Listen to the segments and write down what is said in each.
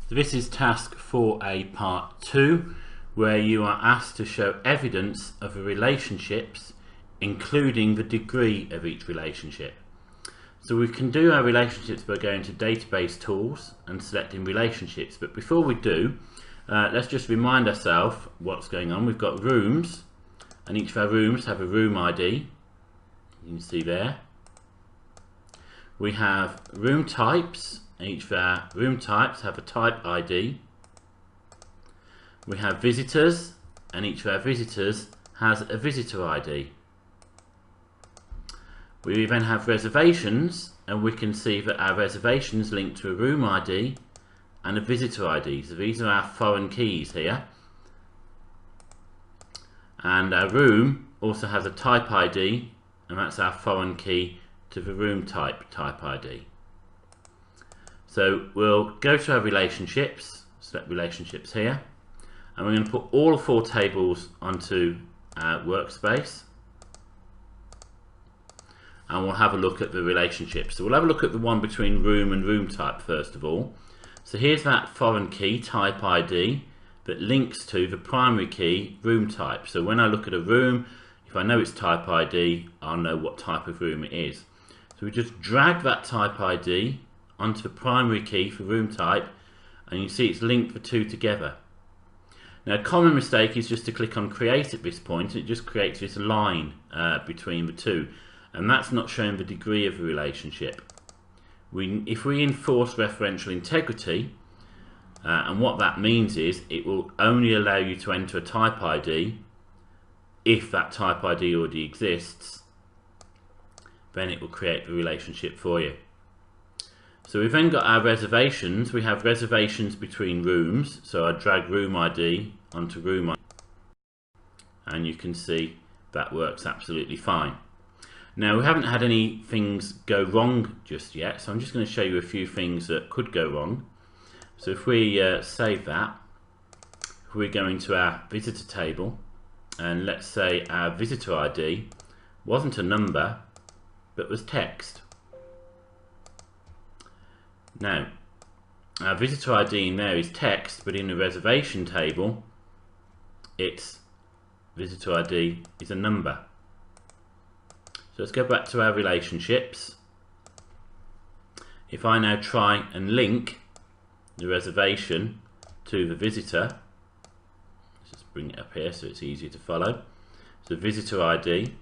So this is task 4A part 2, where you are asked to show evidence of the relationships, including the degree of each relationship. So we can do our relationships by going to database tools and selecting relationships, but before we do, let's just remind ourselves what's going on. We've got rooms, and each of our rooms have a room ID, you can see there. We have room types, and each of our room types have a type ID. We have visitors, and each of our visitors has a visitor ID. We then have reservations, and we can see that our reservations link to a room ID and a visitor ID. So these are our foreign keys here. And our room also has a type ID, and that's our foreign key to the room type ID. So we'll go to our relationships, select relationships here, and we're going to put all 4 tables onto our workspace, and we'll have a look at the relationships. So we'll have a look at the one between room and room type first of all. So here's that foreign key type ID that links to the primary key room type. So when I look at a room, if I know its type ID, I'll know what type of room it is. So we just drag that type ID onto the primary key for room type, and you see it's linked the 2 together. Now a common mistake is just to click on create at this point. It just creates this line between the 2, and that's not showing the degree of the relationship. If we enforce referential integrity, and what that means is it will only allow you to enter a type ID if that type ID already exists, then it will create the relationship for you. So we've then got our reservations. We have reservations between rooms, so I drag room ID onto room ID, and you can see that works absolutely fine. Now we haven't had any things go wrong just yet, so I'm just going to show you a few things that could go wrong. So if we save that, if we go into our visitor table, and let's say our visitor ID wasn't a number but was text. Now our visitor ID in there is text, but in the reservation table its visitor ID is a number. So let's go back to our relationships. If I now try and link the reservation to the visitor, let's just bring it up here so it's easier to follow. So visitor ID,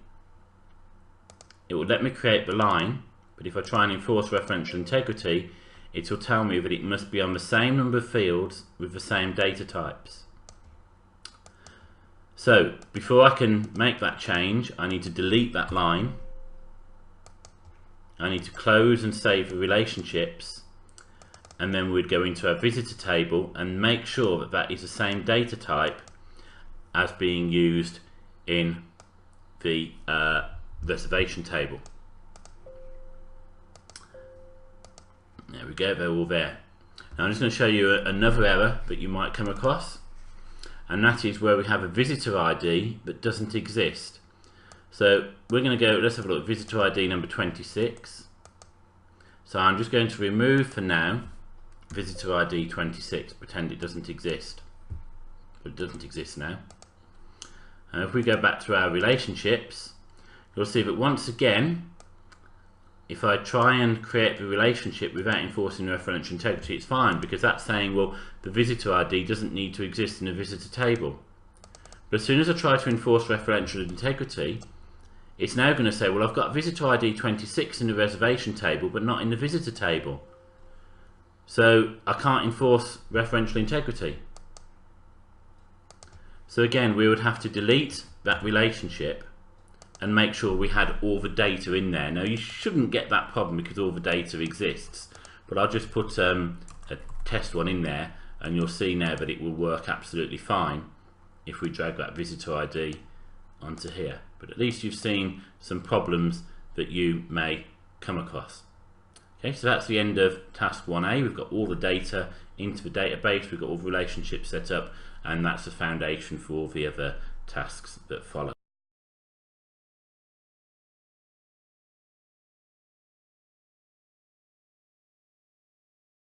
it will let me create the line, but if I try and enforce referential integrity, it will tell me that it must be on the same number of fields with the same data types. So before I can make that change, I need to delete that line. I need to close and save the relationships, and then we'd go into our visitor table and make sure that that is the same data type as being used in the reservation table. There we go, they're all there. Now I'm just going to show you another error that you might come across, and that is where we have a visitor ID that doesn't exist. So we're going to go, let's have a look, visitor ID number 26. So I'm just going to remove for now visitor ID 26, pretend it doesn't exist. But it doesn't exist now. And if we go back to our relationships, you'll see that once again, if I try and create the relationship without enforcing referential integrity, it's fine, because that's saying, well, the visitor ID doesn't need to exist in the visitor table. But as soon as I try to enforce referential integrity, it's now going to say, well, I've got visitor ID 26 in the reservation table, but not in the visitor table. So I can't enforce referential integrity. So again, we would have to delete that relationship and make sure we had all the data in there. Now you shouldn't get that problem because all the data exists, but I'll just put a test one in there, and you'll see now that it will work absolutely fine if we drag that visitor ID onto here. But at least you've seen some problems that you may come across. Okay, so that's the end of task 1A. We've got all the data into the database, we've got all the relationships set up, and that's the foundation for all the other tasks that follow.